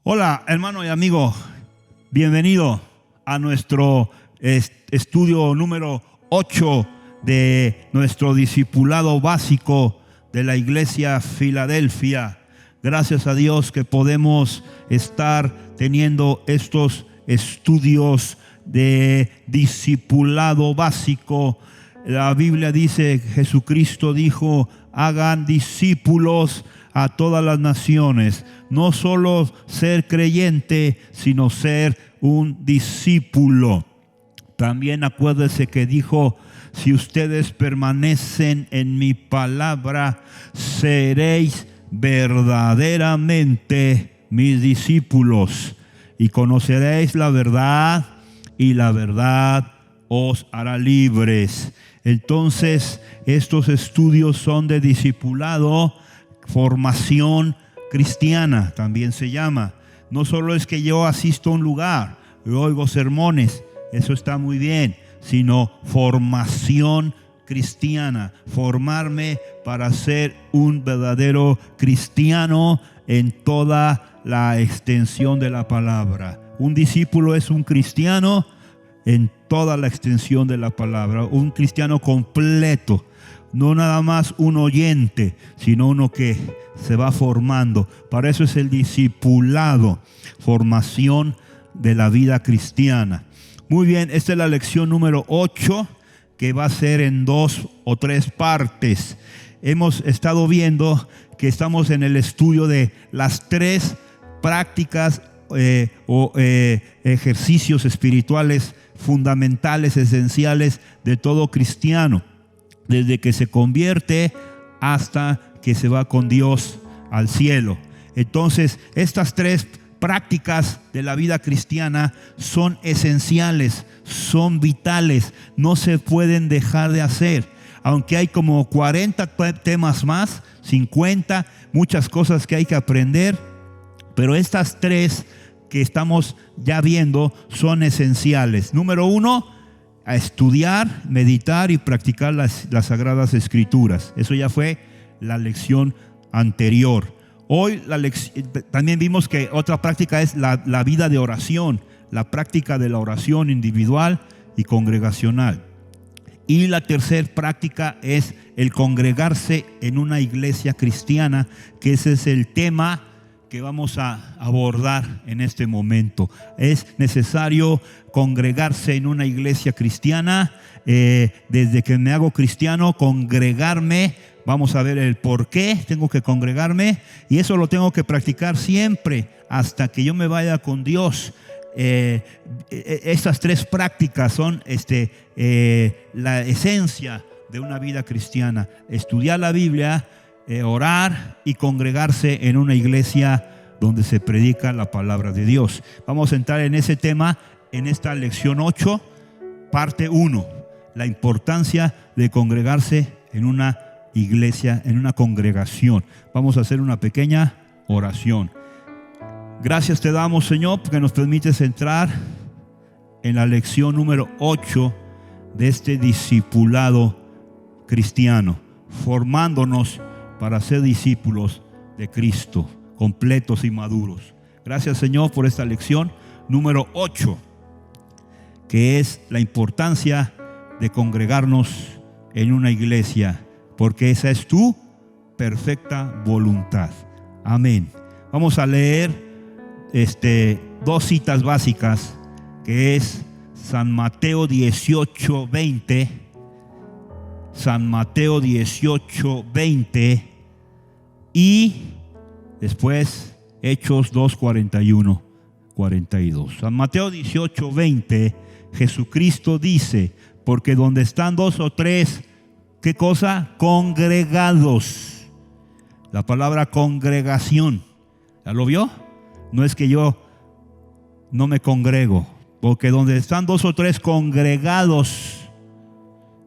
Hola, hermano y amigo, bienvenido a nuestro estudio número 8 de nuestro discipulado básico de la Iglesia Filadelfia. Gracias a Dios que podemos estar teniendo estos estudios de discipulado básico. La Biblia dice, Jesucristo dijo, hagan discípulos a todas las naciones. No solo ser creyente, sino ser un discípulo. También acuérdese que dijo, si ustedes permanecen en mi palabra, seréis verdaderamente mis discípulos y conoceréis la verdad, y la verdad os hará libres. Entonces, estos estudios son de discipulado, formación cristiana, también se llama. No solo es que yo asisto a un lugar, yo oigo sermones, eso está muy bien, sino formación cristiana, formarme para ser un verdadero cristiano en toda la extensión de la palabra. Un discípulo es un cristiano en toda la extensión de la palabra, un cristiano completo. No nada más un oyente, sino uno que se va formando. Para eso es el discipulado, formación de la vida cristiana. Muy bien, esta es la lección número 8, que va a ser en 2 o 3 partes. Hemos estado viendo que estamos en el estudio de las 3 prácticas ejercicios espirituales fundamentales, esenciales de todo cristiano, desde que se convierte hasta que se va con Dios al cielo. Entonces, estas 3 prácticas de la vida cristiana son esenciales, son vitales, no se pueden dejar de hacer. Aunque hay como 40 temas más, 50, muchas cosas que hay que aprender, pero estas 3 que estamos ya viendo son esenciales. Número 1, a estudiar, meditar y practicar las Sagradas Escrituras. Eso ya fue la lección anterior. Hoy también vimos que otra práctica es la vida de oración, la práctica de la oración individual y congregacional. Y la tercera práctica es el congregarse en una iglesia cristiana, que ese es el tema que vamos a abordar en este momento. Es necesario congregarse en una iglesia cristiana. Desde que me hago cristiano, congregarme, vamos a ver el por qué tengo que congregarme, y eso lo tengo que practicar siempre hasta que yo me vaya con Dios. Estas 3 prácticas son la esencia de una vida cristiana: estudiar la Biblia, orar y congregarse en una iglesia donde se predica la palabra de Dios. Vamos a entrar en ese tema en esta lección 8, parte 1, la importancia de congregarse en una iglesia, en una congregación. Vamos a hacer una pequeña oración. Gracias te damos, Señor, porque nos permites entrar en la lección número 8 de este discipulado cristiano, formándonos para ser discípulos de Cristo, completos y maduros. Gracias, Señor, por esta lección número 8, que es la importancia de congregarnos en una iglesia, porque esa es tu perfecta voluntad. Amén. Vamos a leer 2 citas básicas, que es San Mateo 18:20, San Mateo 18:20 y después Hechos 2:41-42. San Mateo 18:20, Jesucristo dice, porque donde están 2 o 3, ¿qué cosa? Congregados. La palabra congregación, ¿ya lo vio? No es que yo no me congrego, porque donde están 2 o 3 congregados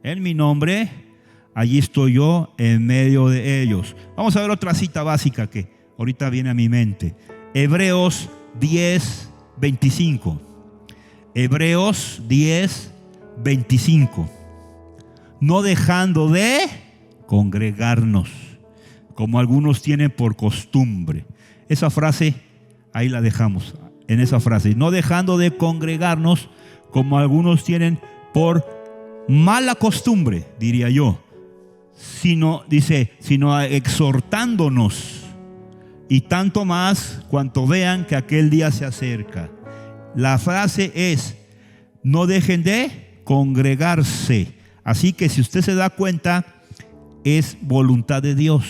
en mi nombre, allí estoy yo en medio de ellos. Vamos a ver otra cita básica que ahorita viene a mi mente. Hebreos 10:25. Hebreos 10:25. No dejando de congregarnos, como algunos tienen por costumbre. Esa frase Ahí la dejamos, en esa frase. No dejando de congregarnos, como algunos tienen por mala costumbre, diría yo, sino exhortándonos, y tanto más cuanto vean que aquel día se acerca. La frase es: no dejen de congregarse. Así que si usted se da cuenta, es voluntad de Dios,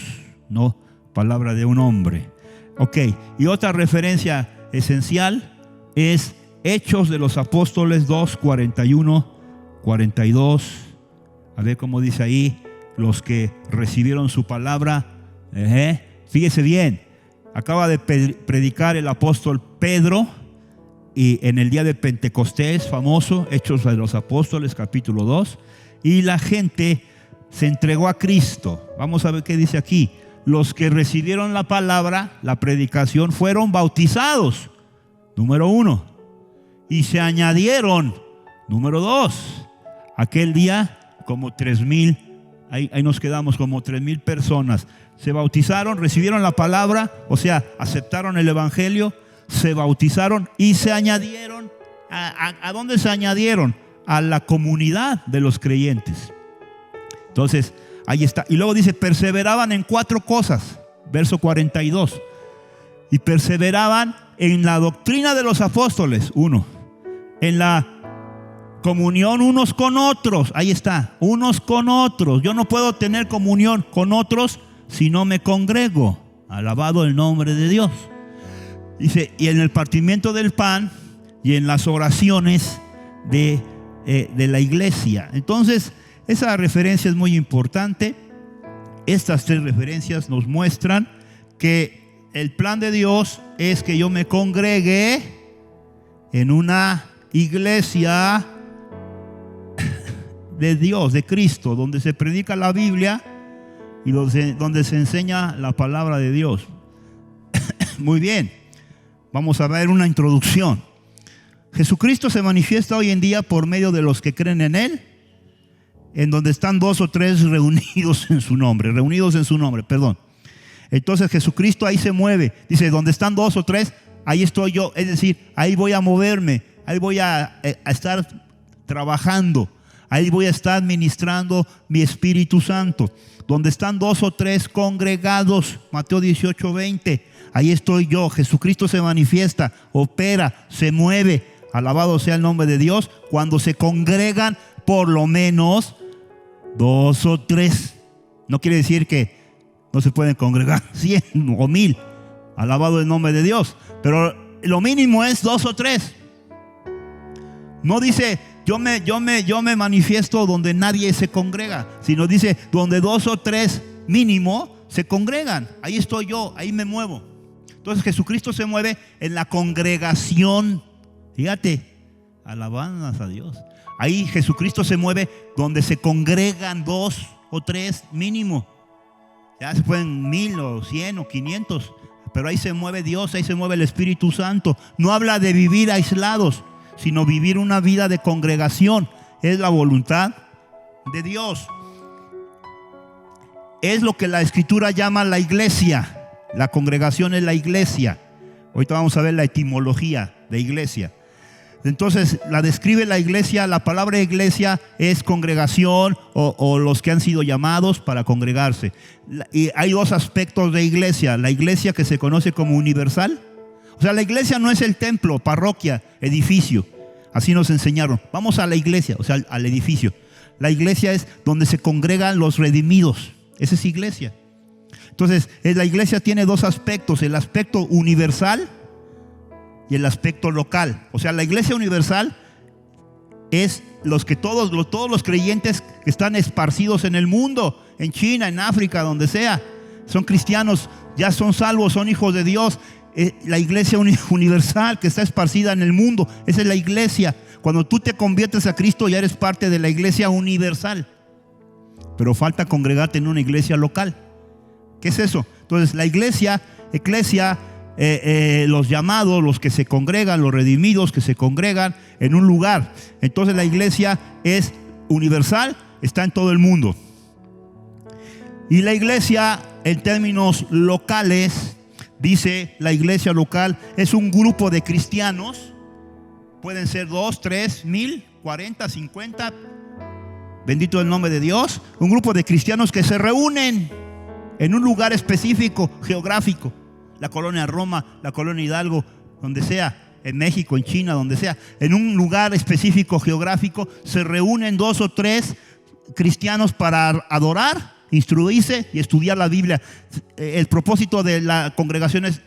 no palabra de un hombre. Ok, y otra referencia esencial es Hechos de los Apóstoles 2, 41, 42. A ver cómo dice ahí: los que recibieron su palabra. Fíjese bien, acaba de predicar el apóstol Pedro, y en el día de Pentecostés, famoso, Hechos de los Apóstoles, capítulo 2, y la gente se entregó a Cristo. Vamos a ver qué dice aquí. Los que recibieron la palabra, la predicación, fueron bautizados, número 1, y se añadieron, número 2, aquel día como 3,000, ahí nos quedamos, como 3,000 personas se bautizaron, recibieron la palabra, o sea, aceptaron el evangelio, se bautizaron y se añadieron. ¿A dónde se añadieron? A la comunidad de los creyentes. Entonces, ahí está. Y luego dice: perseveraban en 4 cosas, verso 42. Y perseveraban en la doctrina de los apóstoles, 1. En la comunión unos con otros, ahí está, unos con otros. Yo no puedo tener comunión con otros si no me congrego. Alabado el nombre de Dios. Dice: y en el partimiento del pan y en las oraciones de la iglesia. Entonces, esa referencia es muy importante. Estas 3 referencias nos muestran que el plan de Dios es que yo me congregue en una iglesia de Dios, de Cristo, donde se predica la Biblia y donde se enseña la palabra de Dios. Muy bien, vamos a ver una introducción. Jesucristo se manifiesta hoy en día por medio de los que creen en Él, en donde están 2 o 3 reunidos en su nombre. Entonces Jesucristo ahí se mueve. Dice: donde están 2 o 3, ahí estoy yo. Es decir, ahí voy a moverme, ahí voy a estar trabajando, ahí voy a estar ministrando mi Espíritu Santo. Donde están 2 o 3 congregados, Mateo 18, 20, ahí estoy yo. Jesucristo se manifiesta, opera, se mueve. Alabado sea el nombre de Dios. Cuando se congregan por lo menos 2 o 3. No quiere decir que no se pueden congregar 100 o 1000. Alabado el nombre de Dios. Pero lo mínimo es 2 o 3. No dice: yo me manifiesto donde nadie se congrega, sino dice: donde 2 o 3 mínimo se congregan. Ahí estoy yo, ahí me muevo. Entonces Jesucristo se mueve en la congregación. Fíjate, alabanzas a Dios. Ahí Jesucristo se mueve donde se congregan 2 o 3 mínimo. Ya se pueden 1000 o 100 o 500, pero ahí se mueve Dios, ahí se mueve el Espíritu Santo. No habla de vivir aislados, sino vivir una vida de congregación. Es la voluntad de Dios. Es lo que la Escritura llama la iglesia. La congregación es la iglesia. Ahorita vamos a ver la etimología de iglesia. Entonces la describe la iglesia. La palabra iglesia es congregación o los que han sido llamados para congregarse. Y hay 2 aspectos de iglesia. La iglesia que se conoce como universal. O sea, la iglesia no es el templo, parroquia, edificio. Así nos enseñaron. Vamos a la iglesia, o sea, al edificio. La iglesia es donde se congregan los redimidos. Esa es iglesia. Entonces, la iglesia tiene 2 aspectos: el aspecto universal y el aspecto local. O sea, la iglesia universal es todos los creyentes que están esparcidos en el mundo, en China, en África, donde sea, son cristianos, ya son salvos, son hijos de Dios. La iglesia universal que está esparcida en el mundo, esa es la iglesia. Cuando tú te conviertes a Cristo, ya eres parte de la iglesia universal. Pero falta congregarte en una iglesia local. ¿Qué es eso? Entonces la iglesia, los llamados, los que se congregan, los redimidos que se congregan en un lugar. Entonces la iglesia es universal, está en todo el mundo. Y la iglesia, en términos locales, dice la iglesia local, es un grupo de cristianos. Pueden ser 2, 3, 1000, 40, 50. Bendito el nombre de Dios. Un grupo de cristianos que se reúnen en un lugar específico, geográfico. La colonia Roma, la colonia Hidalgo, donde sea. En México, en China, donde sea. En un lugar específico, geográfico, se reúnen 2 o 3 cristianos para adorar, instruirse y estudiar la Biblia. El propósito de la congregación es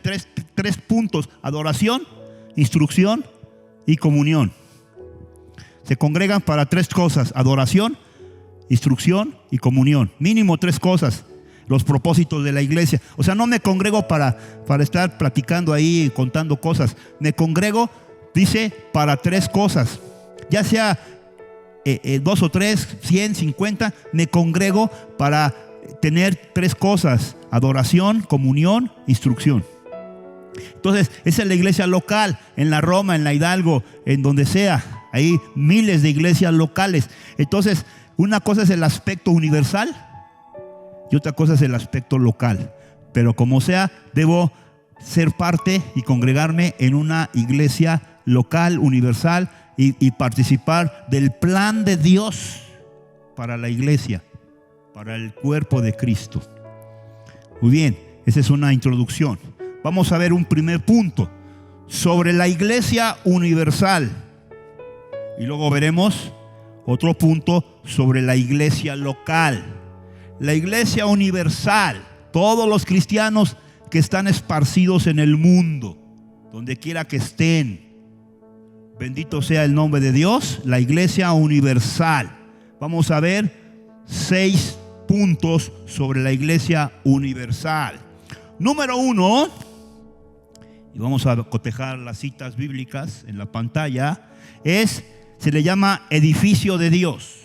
tres puntos: adoración, instrucción y comunión. Se congregan para 3 cosas: adoración, instrucción y comunión. Mínimo 3 cosas, los propósitos de la iglesia. O sea, no me congrego para estar platicando ahí, contando cosas. Me congrego, dice, para 3 cosas. Ya sea 2 o 3, 100, 50, me congrego para tener 3 cosas: adoración, comunión, instrucción. Entonces, esa es la iglesia local, en la Roma, en la Hidalgo, en donde sea. Hay miles de iglesias locales. Entonces, una cosa es el aspecto universal y otra cosa es el aspecto local. Pero como sea, debo ser parte y congregarme en una iglesia local, universal, y participar del plan de Dios para la iglesia, para el cuerpo de Cristo. Muy bien, esa es una introducción. Vamos a ver un primer punto sobre la iglesia universal. Y luego veremos otro punto sobre la iglesia local. La iglesia universal, todos los cristianos que están esparcidos en el mundo, donde quiera que estén. Bendito sea el nombre de Dios, la iglesia universal. Vamos a ver 6 puntos sobre la iglesia universal. Número 1, y vamos a cotejar las citas bíblicas en la pantalla, se le llama edificio de Dios.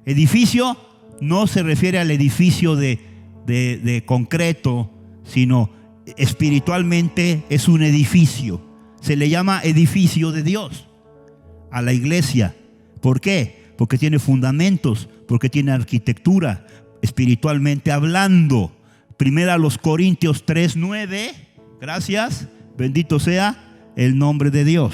Edificio no se refiere al edificio de concreto, sino espiritualmente es un edificio. Se le llama edificio de Dios a la iglesia. ¿Por qué? Porque tiene fundamentos, porque tiene arquitectura, espiritualmente hablando. Primera a los Corintios 3:9. Gracias. Bendito sea el nombre de Dios.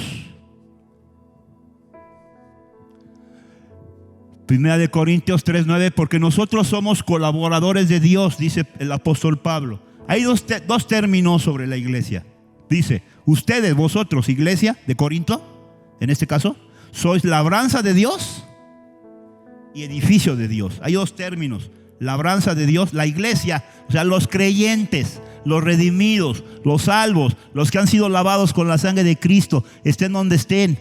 Primera de Corintios 3:9, porque nosotros somos colaboradores de Dios, dice el apóstol Pablo. Hay dos términos sobre la iglesia. Dice, ustedes, vosotros, iglesia de Corinto, en este caso, sois labranza de Dios y edificio de Dios. Hay 2 términos: labranza de Dios, la iglesia, o sea, los creyentes, los redimidos, los salvos, los que han sido lavados con la sangre de Cristo, estén donde estén,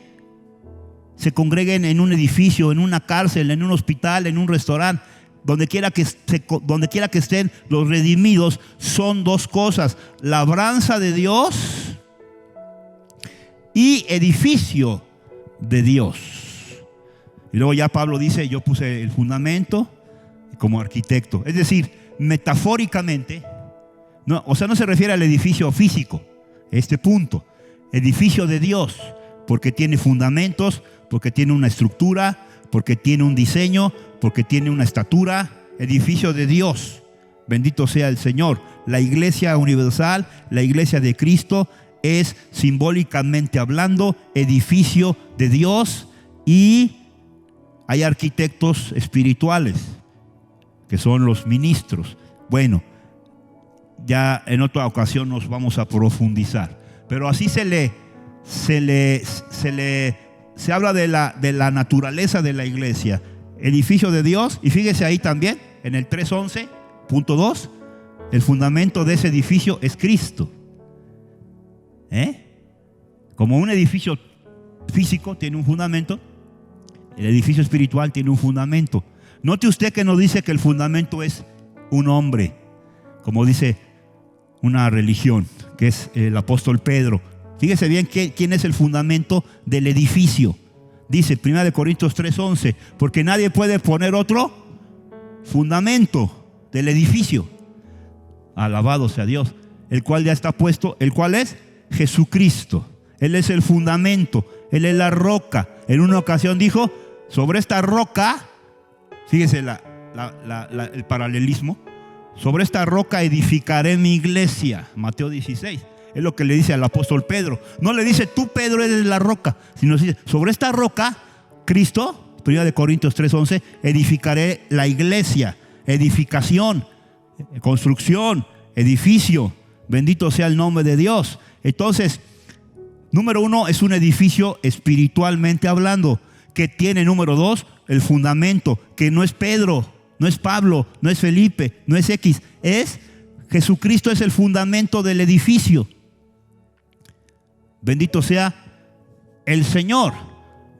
se congreguen en un edificio, en una cárcel, en un hospital, en un restaurante, donde quiera que estén los redimidos, son 2 cosas: labranza de Dios y edificio de Dios. Y luego ya Pablo dice, yo puse el fundamento como arquitecto. Es decir, metafóricamente, no se refiere al edificio físico, este punto, edificio de Dios, porque tiene fundamentos, porque tiene una estructura, porque tiene un diseño, porque tiene una estatura. Edificio de Dios. Bendito sea el Señor. La iglesia universal, la iglesia de Cristo, es simbólicamente hablando edificio de Dios, y hay arquitectos espirituales que son los ministros. Bueno, ya en otra ocasión nos vamos a profundizar, pero así se habla de la naturaleza de la iglesia, edificio de Dios. Y fíjese ahí también en el 3:11.2, el fundamento de ese edificio es Cristo. Como un edificio físico tiene un fundamento, el edificio espiritual tiene un fundamento. Note usted que no dice que el fundamento es un hombre, como dice una religión, que es el apóstol Pedro. Fíjese bien quién es el fundamento del edificio. Dice 1 Corintios 3:11, porque nadie puede poner otro fundamento del edificio. Alabado sea Dios, el cual ya está puesto, el cual es Jesucristo. Él es el fundamento, Él es la roca. En una ocasión dijo, sobre esta roca, fíjese el paralelismo, Sobre esta roca edificaré mi iglesia. Mateo 16. Es lo que le dice al apóstol Pedro. No le dice tú, Pedro, eres la roca, sino dice sobre esta roca, Cristo, 1 Corintios 3:11, edificaré la iglesia. Edificación, construcción, edificio. Bendito sea el nombre de Dios. Entonces, número 1 es un edificio espiritualmente hablando, que tiene, número 2, el fundamento, que no es Pedro, no es Pablo, no es Felipe, no es X, es Jesucristo, es el fundamento del edificio. Bendito sea el Señor.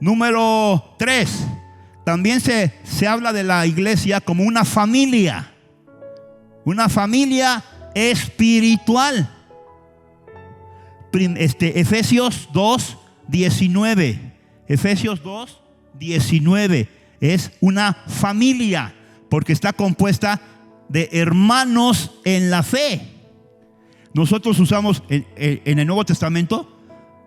Número 3, también se habla de la iglesia como una familia espiritual. Efesios 2:19. Efesios 2:19 es una familia porque está compuesta de hermanos en la fe. Nosotros usamos en el Nuevo Testamento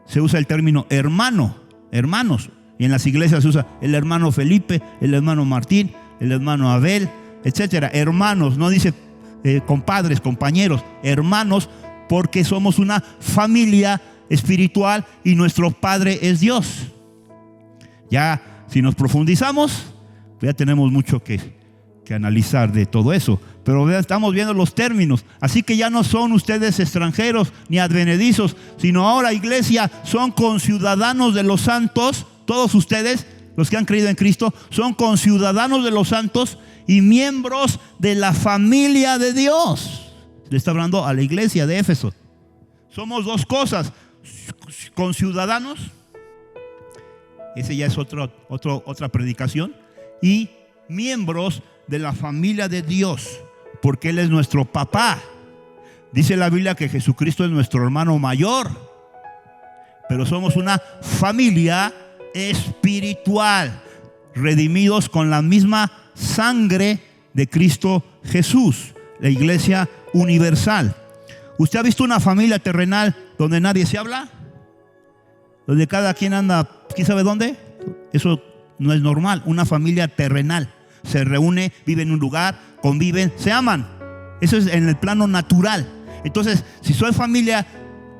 se usa el término hermano, hermanos, y en las iglesias se usa el hermano Felipe, el hermano Martín, el hermano Abel, etcétera. Hermanos, no dice compadres, compañeros, hermanos, porque somos una familia espiritual y nuestro Padre es Dios. Ya si nos profundizamos, ya tenemos mucho que analizar de todo eso, pero estamos viendo los términos. Así que ya no son ustedes extranjeros ni advenedizos, sino ahora, iglesia, son conciudadanos de los santos. Todos ustedes, los que han creído en Cristo, son conciudadanos de los santos y miembros de la familia de Dios. Le está hablando a la iglesia de Éfeso. Somos dos cosas: conciudadanos, ese ya es otra predicación, y miembros de la familia de Dios, porque Él es nuestro papá. Dice la Biblia que Jesucristo es nuestro hermano mayor, pero somos una familia espiritual, redimidos con la misma sangre de Cristo Jesús, la iglesia universal. ¿Usted ha visto una familia terrenal donde nadie se habla? Donde cada quien anda, ¿quién sabe dónde? Eso no es normal. Una familia terrenal se reúne, vive en un lugar, conviven, se aman. Eso es en el plano natural. Entonces, si soy familia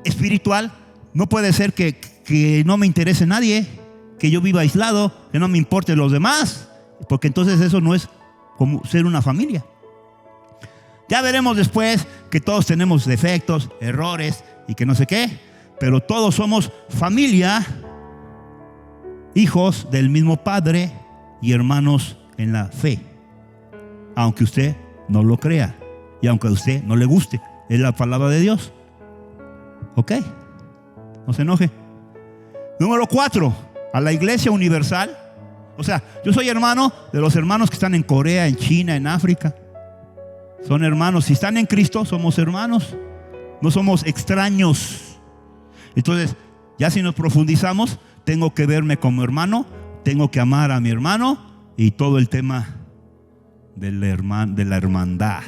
espiritual, no puede ser que no me interese nadie, que yo viva aislado, que no me importen los demás, porque entonces eso no es como ser una familia. Ya veremos después que todos tenemos defectos, errores y que no sé qué, pero todos somos familia, hijos del mismo Padre y hermanos en la fe, aunque usted no lo crea y aunque a usted no le guste, es la palabra de Dios. ¿Ok? No se enoje. Número 4, a la iglesia universal. O sea, yo soy hermano de los hermanos que están en Corea, en China, en África. Son hermanos. Si están en Cristo, somos hermanos. No somos extraños. Entonces, ya si nos profundizamos, tengo que verme como hermano, tengo que amar a mi hermano y todo el tema de la hermandad.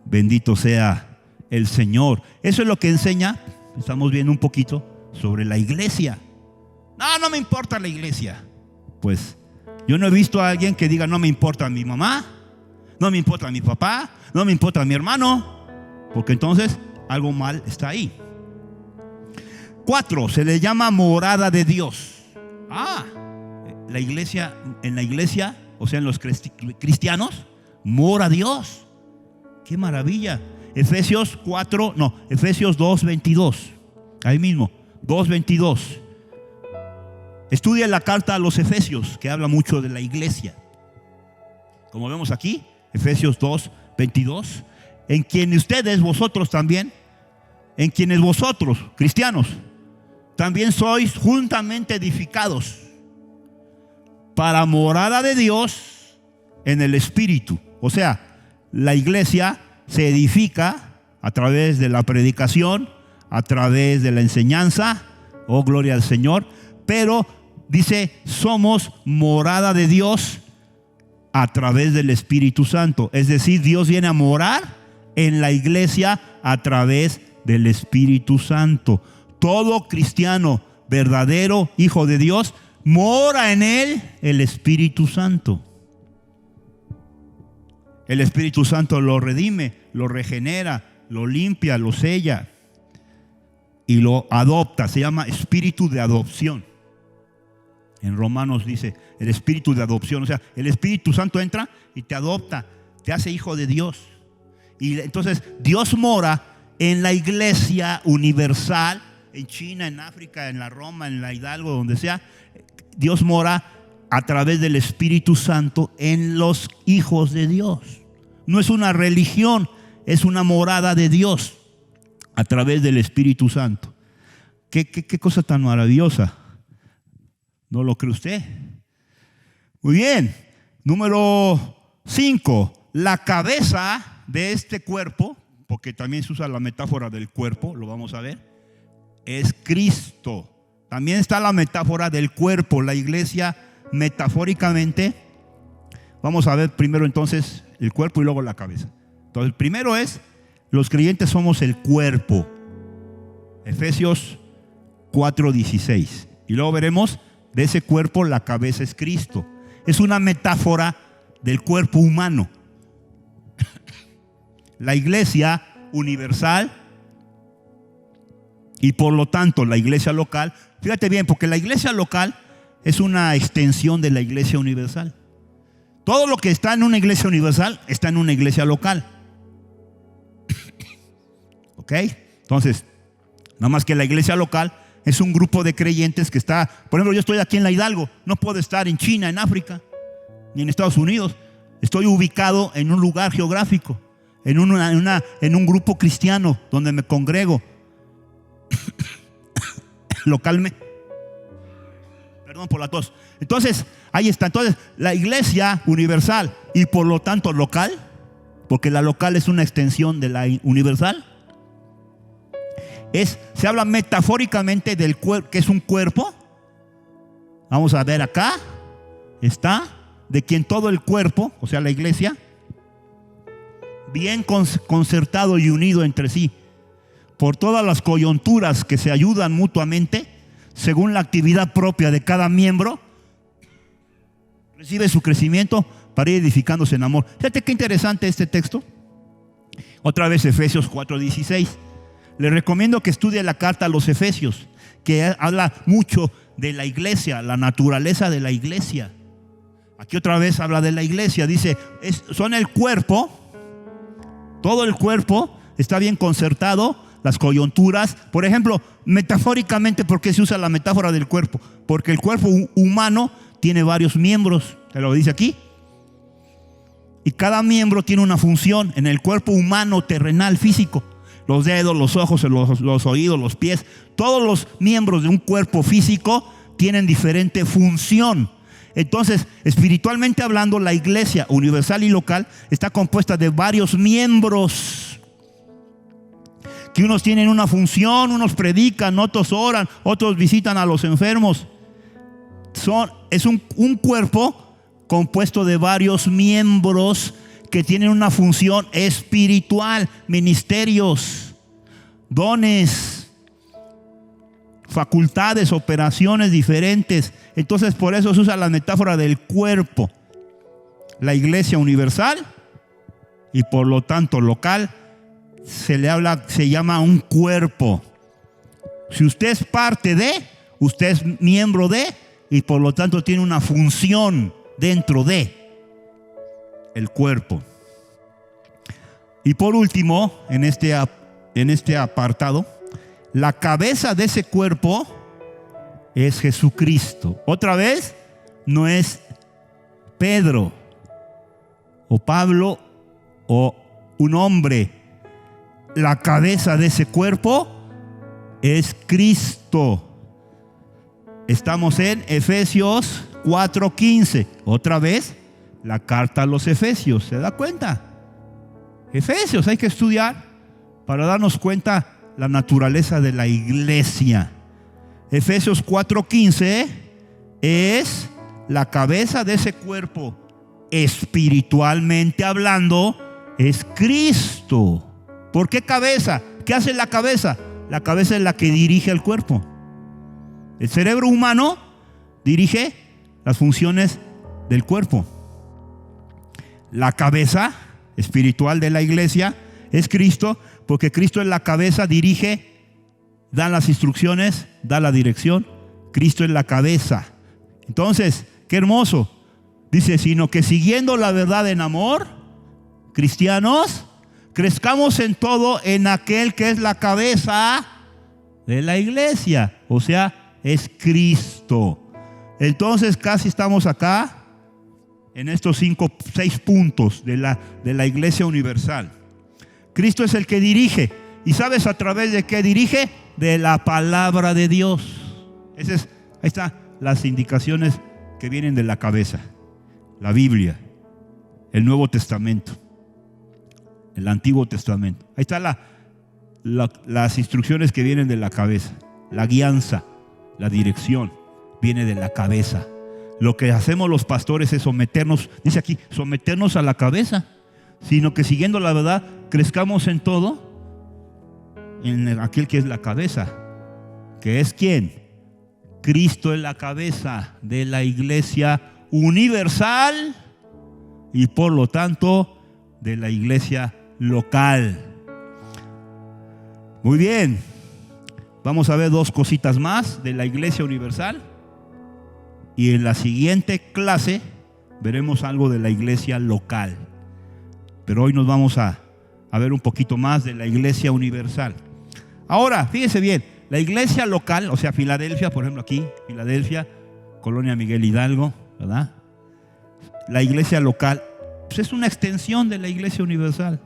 Bendito sea el Señor. Eso es lo que enseña. Estamos viendo un poquito sobre la iglesia. No me importa la iglesia. Pues yo no he visto a alguien que diga: no me importa mi mamá, no me importa mi papá, no me importa mi hermano, porque entonces algo mal está ahí. 4, se le llama morada de Dios. La iglesia, en la iglesia, o sea, en los cristianos, mora Dios. ¡Qué maravilla! Efesios 2:22. Ahí mismo, 2:22. Estudia la carta a los Efesios, que habla mucho de la iglesia. Como vemos aquí, Efesios 2:22. En quienes ustedes, vosotros también, en quienes vosotros, cristianos, también sois juntamente edificados para morada de Dios en el Espíritu. O sea, la iglesia se edifica a través de la predicación, a través de la enseñanza. Oh, gloria al Señor. Pero dice, somos morada de Dios a través del Espíritu Santo. Es decir, Dios viene a morar en la iglesia a través del Espíritu Santo. Todo cristiano verdadero, hijo de Dios, mora en él el Espíritu Santo. El Espíritu Santo lo redime, lo regenera, lo limpia, lo sella y lo adopta. Se llama espíritu de adopción. En Romanos dice el espíritu de adopción. O sea, el Espíritu Santo entra y te adopta, te hace hijo de Dios. Y entonces Dios mora en la iglesia universal, en China, en África, en la Roma, en la Hidalgo, donde sea. Dios mora a través del Espíritu Santo en los hijos de Dios. No es una religión, es una morada de Dios a través del Espíritu Santo. ¿Qué cosa tan maravillosa? ¿No lo cree usted? Muy bien. Número 5. La cabeza de este cuerpo, porque también se usa la metáfora del cuerpo, lo vamos a ver, es Cristo. También está la metáfora del cuerpo, la iglesia metafóricamente. Vamos a ver primero entonces el cuerpo y luego la cabeza. Entonces el primero es, los creyentes somos el cuerpo. Efesios 4:16. Y luego veremos, de ese cuerpo la cabeza es Cristo. Es una metáfora del cuerpo humano. La iglesia universal y por lo tanto la iglesia local. Fíjate bien, porque la iglesia local es una extensión de la iglesia universal. Todo lo que está en una iglesia universal está en una iglesia local. ¿Ok? Entonces, nada más que la iglesia local es un grupo de creyentes que está, por ejemplo, yo estoy aquí en la Hidalgo, no puedo estar en China, en África, ni en Estados Unidos. Estoy ubicado en un lugar geográfico, en un grupo cristiano donde me congrego localmente. Perdón por la tos. Entonces, ahí está. Entonces, la iglesia universal y por lo tanto local, porque la local es una extensión de la universal, se habla metafóricamente del cuerpo, que es un cuerpo. Vamos a ver acá, está, de quien todo el cuerpo, o sea la iglesia, bien concertado y unido entre sí, por todas las coyunturas que se ayudan mutuamente, según la actividad propia de cada miembro, recibe su crecimiento para ir edificándose en amor. Fíjate qué interesante este texto. Otra vez Efesios 4:16. Le recomiendo que estudie la carta a los Efesios, que habla mucho de la iglesia, la naturaleza de la iglesia. Aquí otra vez habla de la iglesia. Dice, son el cuerpo, todo el cuerpo está bien concertado, las coyunturas. Por ejemplo, metafóricamente, ¿por qué se usa la metáfora del cuerpo? Porque el cuerpo humano tiene varios miembros, se lo dice aquí. Y cada miembro tiene una función en el cuerpo humano terrenal, físico. Los dedos, los ojos, los oídos, los pies. Todos los miembros de un cuerpo físico tienen diferente función. Entonces, espiritualmente hablando, la iglesia universal y local está compuesta de varios miembros, que unos tienen una función, unos predican, otros oran, otros visitan a los enfermos. Es un cuerpo compuesto de varios miembros que tienen una función espiritual, ministerios, dones, facultades, operaciones diferentes. Entonces por eso se usa la metáfora del cuerpo, la iglesia universal y por lo tanto local. Se llama un cuerpo. Si usted es parte de, usted es miembro de y por lo tanto tiene una función dentro de el cuerpo. Y por último, en este apartado, la cabeza de ese cuerpo es Jesucristo. Otra vez, no es Pedro o Pablo o un hombre. La cabeza de ese cuerpo es Cristo. Estamos en Efesios 4:15. Otra vez, la carta a los Efesios. ¿Se da cuenta? Efesios hay que estudiar para darnos cuenta la naturaleza de la iglesia. Efesios 4:15 es la cabeza de ese cuerpo. Espiritualmente hablando, es Cristo. ¿Por qué cabeza? ¿Qué hace la cabeza? La cabeza es la que dirige el cuerpo. El cerebro humano dirige las funciones del cuerpo. La cabeza espiritual de la iglesia es Cristo, porque Cristo es la cabeza, dirige, da las instrucciones, da la dirección. Cristo es la cabeza. Entonces, qué hermoso. Dice, sino que siguiendo la verdad en amor, cristianos, crezcamos en todo en aquel que es la cabeza de la iglesia. O sea, es Cristo. Entonces casi estamos acá en estos 6 puntos de la iglesia universal. Cristo es el que dirige. ¿Y sabes a través de qué dirige? De la palabra de Dios. Ahí están las indicaciones que vienen de la cabeza. La Biblia, el Nuevo Testamento, el Antiguo Testamento. Ahí están las instrucciones que vienen de la cabeza. La guianza, la dirección, viene de la cabeza. Lo que hacemos los pastores es someternos, dice aquí, someternos a la cabeza, sino que siguiendo la verdad, crezcamos en todo, en aquel que es la cabeza. ¿Que es quién? Cristo es la cabeza de la iglesia universal y por lo tanto de la iglesia local. Muy bien, vamos a ver 2 cositas más de la iglesia universal y en la siguiente clase veremos algo de la iglesia local. Pero hoy nos vamos a ver un poquito más de la iglesia universal. Ahora, fíjese bien, la iglesia local, o sea, Filadelfia, por ejemplo aquí, Filadelfia, Colonia Miguel Hidalgo, ¿verdad? La iglesia local pues es una extensión de la iglesia universal.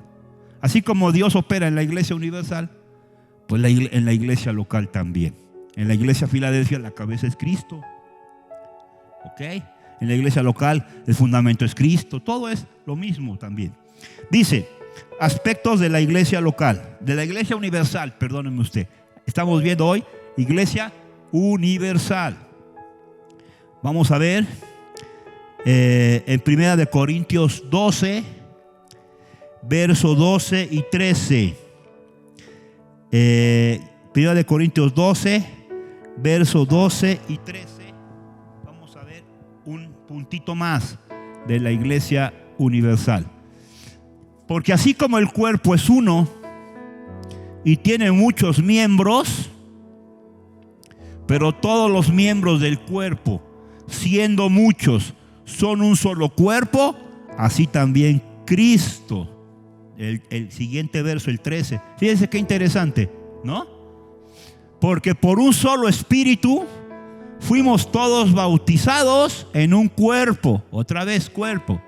Así como Dios opera en la iglesia universal, pues en la iglesia local también. En la iglesia Filadelfia la cabeza es Cristo. ¿Ok? En la iglesia local el fundamento es Cristo. Todo es lo mismo también. Dice, aspectos de la iglesia local, de la iglesia universal, perdónenme usted. Estamos viendo hoy iglesia universal. Vamos a ver en 1 Corintios 12, verso 12 y 13. 1 Corintios 12, verso 12 y 13. Vamos a ver un puntito más de la iglesia universal. Porque así como el cuerpo es uno y tiene muchos miembros, pero todos los miembros del cuerpo, siendo muchos, son un solo cuerpo, así también Cristo. El siguiente verso, el 13. Fíjense qué interesante, ¿no? Porque por un solo espíritu fuimos todos bautizados en un cuerpo. Otra vez cuerpo.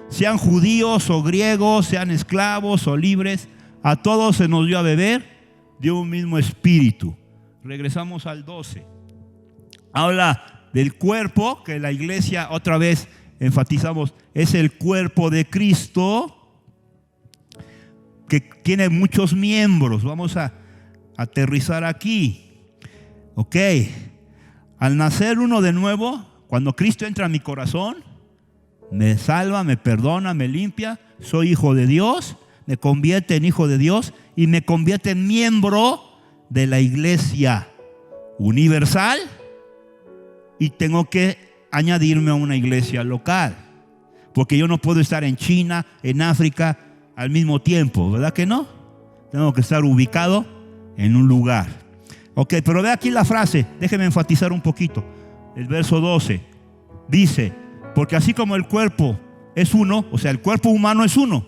Sean judíos o griegos, sean esclavos o libres, a todos se nos dio a beber de un mismo espíritu. Regresamos al 12. Habla del cuerpo, que la iglesia, otra vez enfatizamos, es el cuerpo de Cristo, que tiene muchos miembros. Vamos a aterrizar aquí. Ok. Al nacer uno de nuevo, cuando Cristo entra a mi corazón, me salva, me perdona, me limpia, soy hijo de Dios, me convierte en hijo de Dios y me convierte en miembro de la iglesia universal, y tengo que añadirme a una iglesia local, porque yo no puedo estar en China, en África al mismo tiempo, ¿verdad que no? Tengo que estar ubicado en un lugar. Ok, pero ve aquí la frase, déjeme enfatizar un poquito. El verso 12 dice, porque así como el cuerpo es uno, o sea, el cuerpo humano es uno.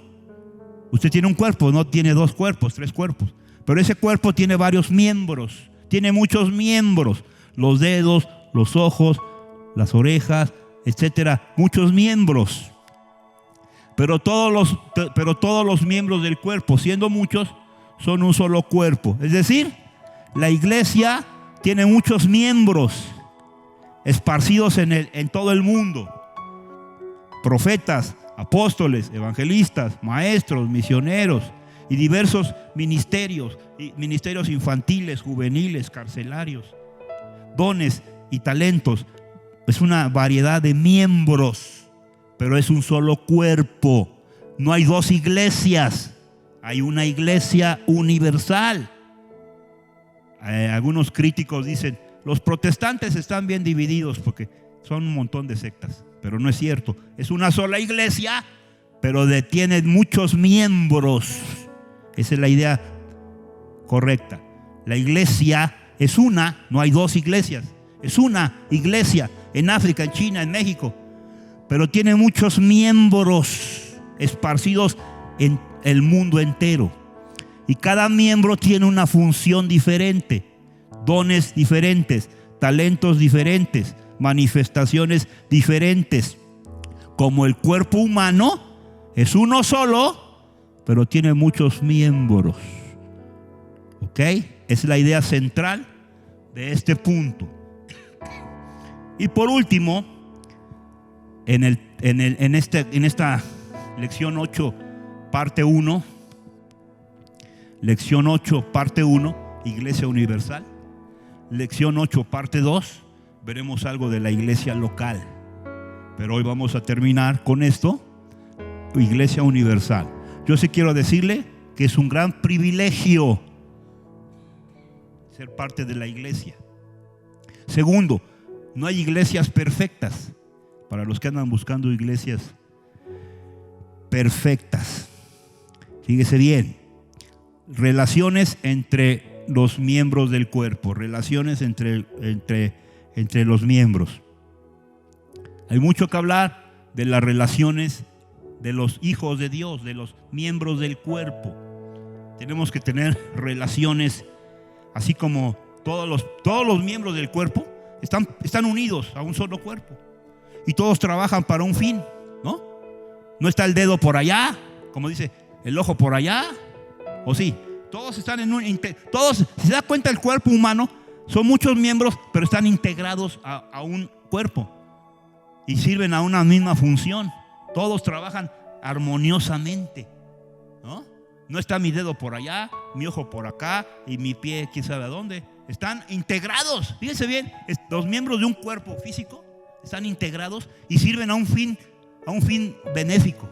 Usted tiene un cuerpo, no tiene 2 cuerpos, 3 cuerpos. Pero ese cuerpo tiene varios miembros, tiene muchos miembros. Los dedos, los ojos, las orejas, etcétera, muchos miembros. Pero todos los miembros del cuerpo, siendo muchos, son un solo cuerpo. Es decir, la iglesia tiene muchos miembros esparcidos en todo el mundo. Profetas, apóstoles, evangelistas, maestros, misioneros y diversos ministerios infantiles, juveniles, carcelarios, dones y talentos. Es una variedad de miembros, pero es un solo cuerpo. No hay 2 iglesias, hay una iglesia universal. Algunos críticos dicen, los protestantes están bien divididos porque son un montón de sectas, pero no es cierto. Es una sola iglesia pero tiene muchos miembros. Esa es la idea correcta. La iglesia es una, no hay dos iglesias. Es una iglesia en África, en China, en México, pero tiene muchos miembros esparcidos en el mundo entero. Y cada miembro tiene una función diferente, dones diferentes, talentos diferentes, manifestaciones diferentes. Como el cuerpo humano es uno solo, pero tiene muchos miembros. ¿Ok? Es la idea central de este punto. Y por último, en esta lección 8, parte 1, lección 8, parte 1, Iglesia Universal. Lección 8, parte 2, veremos algo de la iglesia local. Pero hoy vamos a terminar con esto, Iglesia Universal. Yo sí quiero decirle que es un gran privilegio ser parte de la iglesia. Segundo, no hay iglesias perfectas. Para los que andan buscando iglesias perfectas, fíjese bien, relaciones entre los miembros del cuerpo, relaciones entre los miembros. Hay mucho que hablar de las relaciones de los hijos de Dios, de los miembros del cuerpo. Tenemos que tener relaciones, así como todos los miembros del cuerpo están unidos a un solo cuerpo. Y todos trabajan para un fin, ¿no? No está el dedo por allá, como dice, el ojo por allá, ¿o sí? Todos están todos, si se da cuenta, el cuerpo humano son muchos miembros, pero están integrados a un cuerpo y sirven a una misma función. Todos trabajan armoniosamente, ¿no? No está mi dedo por allá, mi ojo por acá y mi pie quién sabe a dónde. Están integrados. Fíjense bien, los miembros de un cuerpo físico están integrados y sirven a un fin benéfico,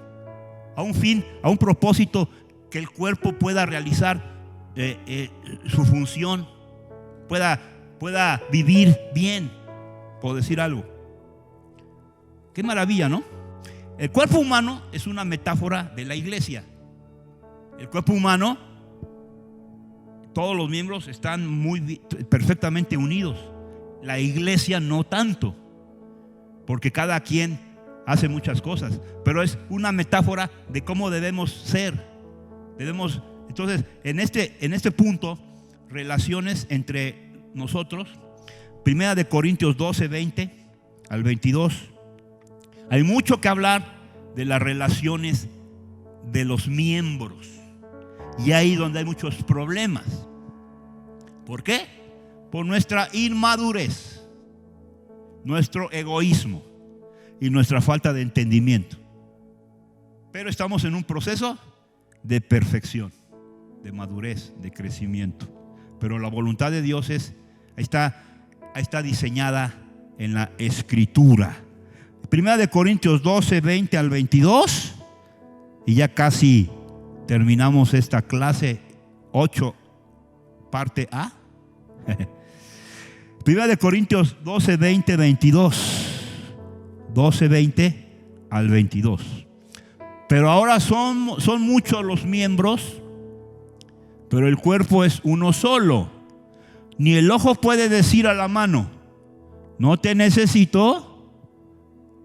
a un propósito, que el cuerpo pueda realizar su función, pueda vivir bien, por decir algo. Qué maravilla, ¿no? El cuerpo humano es una metáfora de la iglesia. El cuerpo humano, todos los miembros están perfectamente unidos. La iglesia no tanto, porque cada quien hace muchas cosas, pero es una metáfora de cómo debemos ser. Entonces, en este punto, relaciones entre nosotros, 1 de Corintios 12, 20 al 22. Hay mucho que hablar de las relaciones de los miembros. Y ahí donde hay muchos problemas. ¿Por qué? Por nuestra inmadurez, nuestro egoísmo y nuestra falta de entendimiento. Pero estamos en un proceso de perfección, de madurez, de crecimiento. Pero la voluntad de Dios está diseñada en la Escritura. 1 de Corintios 12, 20 al 22. Y ya casi terminamos esta clase 8, parte A. 1 de Corintios 12, 20, 22. 12, 20 al 22. Pero ahora son muchos los miembros, pero el cuerpo es uno solo. Ni el ojo puede decir a la mano, no te necesito,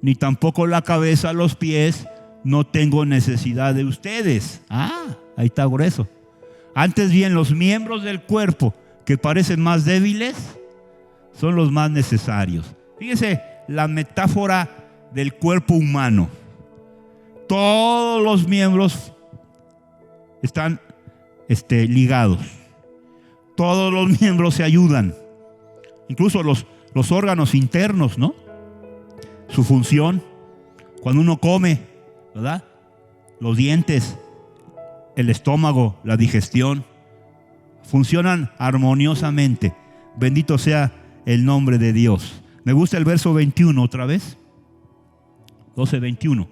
ni tampoco la cabeza a los pies, no tengo necesidad de ustedes. Ahí está grueso. Antes bien, los miembros del cuerpo que parecen más débiles son los más necesarios. Fíjese la metáfora del cuerpo humano. Todos los miembros están ligados. Todos los miembros se ayudan. Incluso los órganos internos, ¿no? Su función, cuando uno come, ¿verdad? Los dientes, el estómago, la digestión, funcionan armoniosamente. Bendito sea el nombre de Dios. Me gusta el verso 21 otra vez. 12, 21.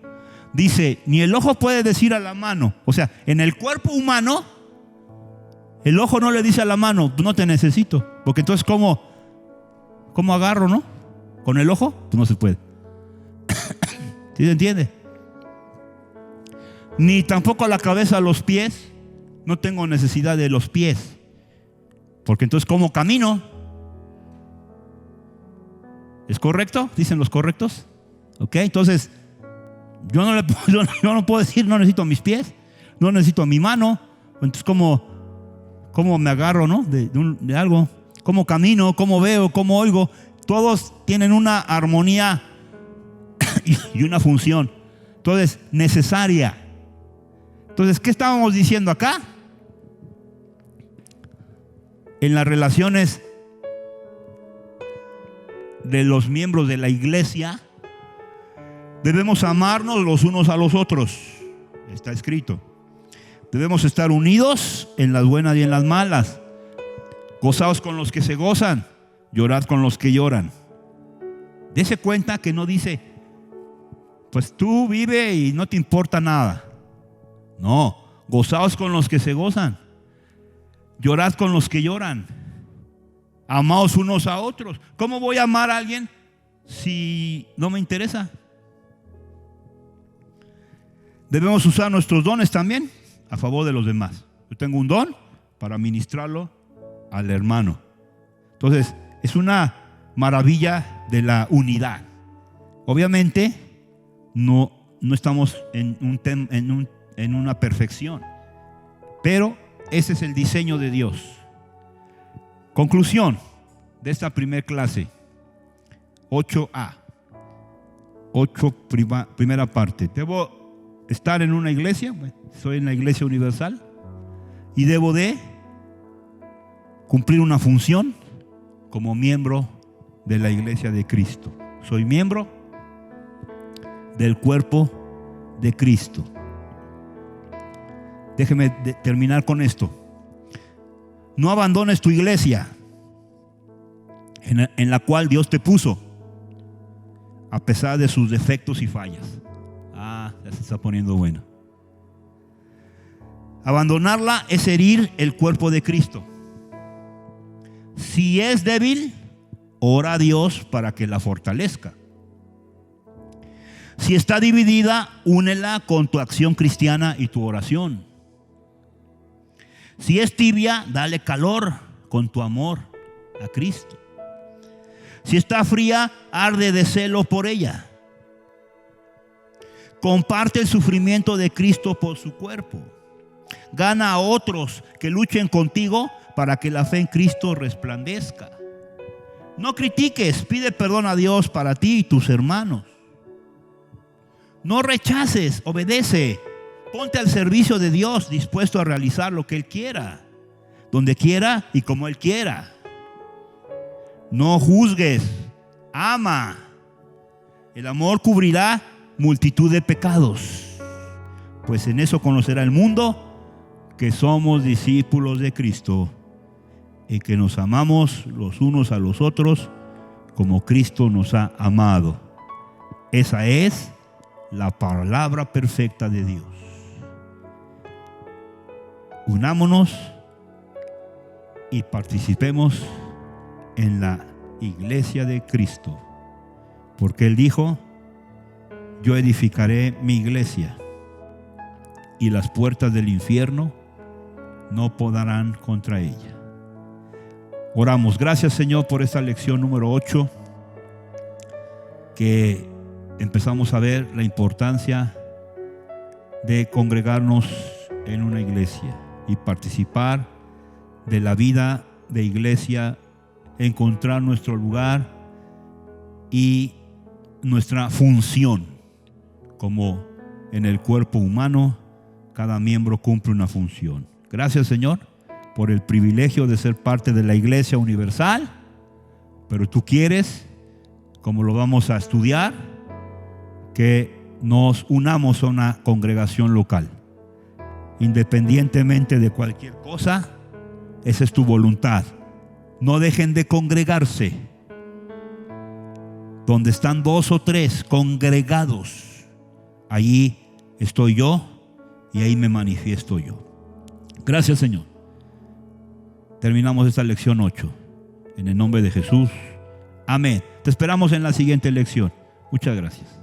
Dice, ni el ojo puede decir a la mano. O sea, en el cuerpo humano, el ojo no le dice a la mano, no te necesito. Porque entonces, ¿cómo agarro, no? Con el ojo, pues no se puede. ¿Sí se entiende? ni tampoco a la cabeza, a los pies. No tengo necesidad de los pies, porque entonces ¿cómo camino? ¿Es correcto? ¿Dicen los correctos? Ok, entonces yo no puedo decir no necesito mis pies, no necesito mi mano. Entonces ¿cómo me agarro, no? de algo? ¿Cómo camino? ¿Cómo veo? ¿Cómo oigo? Todos tienen una armonía y una función. Entonces, necesaria. Entonces, ¿qué estábamos diciendo acá? En las relaciones de los miembros de la iglesia, debemos amarnos los unos a los otros. Está escrito. Debemos estar unidos en las buenas y en las malas. Gozaos con los que se gozan, llorad con los que lloran. Dese cuenta que no dice, pues tú vive y no te importa nada. No, gozaos con los que se gozan, llorad con los que lloran. Amaos unos a otros. ¿Cómo voy a amar a alguien si no me interesa? Debemos usar nuestros dones también a favor de los demás. Yo tengo un don para ministrarlo al hermano. Entonces, es una maravilla de la unidad. Obviamente, no estamos en una perfección, pero ese es el diseño de Dios. Conclusión de esta primera clase, 8A, primera parte. Debo estar en una iglesia, soy en la Iglesia Universal, y debo de cumplir una función como miembro de la Iglesia de Cristo. Soy miembro del cuerpo de Cristo. Déjeme terminar con esto. No abandones tu iglesia en la cual Dios te puso, a pesar de sus defectos y fallas. Ya se está poniendo bueno. Abandonarla es herir el cuerpo de Cristo. Si es débil, ora a Dios para que la fortalezca. Si está dividida, únela con tu acción cristiana y tu oración. Si es tibia, dale calor con tu amor a Cristo. Si está fría, arde de celo por ella. Comparte el sufrimiento de Cristo por su cuerpo. Gana a otros que luchen contigo para que la fe en Cristo resplandezca. No critiques, pide perdón a Dios para ti y tus hermanos. No rechaces, obedece. Ponte al servicio de Dios, dispuesto a realizar lo que Él quiera, donde quiera y como Él quiera. No juzgues, ama. El amor cubrirá multitud de pecados, pues en eso conocerá el mundo que somos discípulos de Cristo y que nos amamos los unos a los otros como Cristo nos ha amado. Esa es la palabra perfecta de Dios. Unámonos y participemos en la iglesia de Cristo, porque Él dijo: yo edificaré mi iglesia y las puertas del infierno no podrán contra ella. Oramos. Gracias, Señor, por esta lección número 8, que empezamos a ver la importancia de congregarnos en una iglesia y participar de la vida de iglesia, encontrar nuestro lugar y nuestra función. Como en el cuerpo humano, cada miembro cumple una función. Gracias, Señor, por el privilegio de ser parte de la Iglesia Universal, pero tú quieres, como lo vamos a estudiar, que nos unamos a una congregación local. Independientemente de cualquier cosa, esa es tu voluntad. No dejen de congregarse. Donde están 2 o 3 congregados, allí estoy yo y ahí me manifiesto yo. Gracias, Señor. Terminamos esta lección 8. En el nombre de Jesús. Amén. Te esperamos en la siguiente lección. Muchas gracias.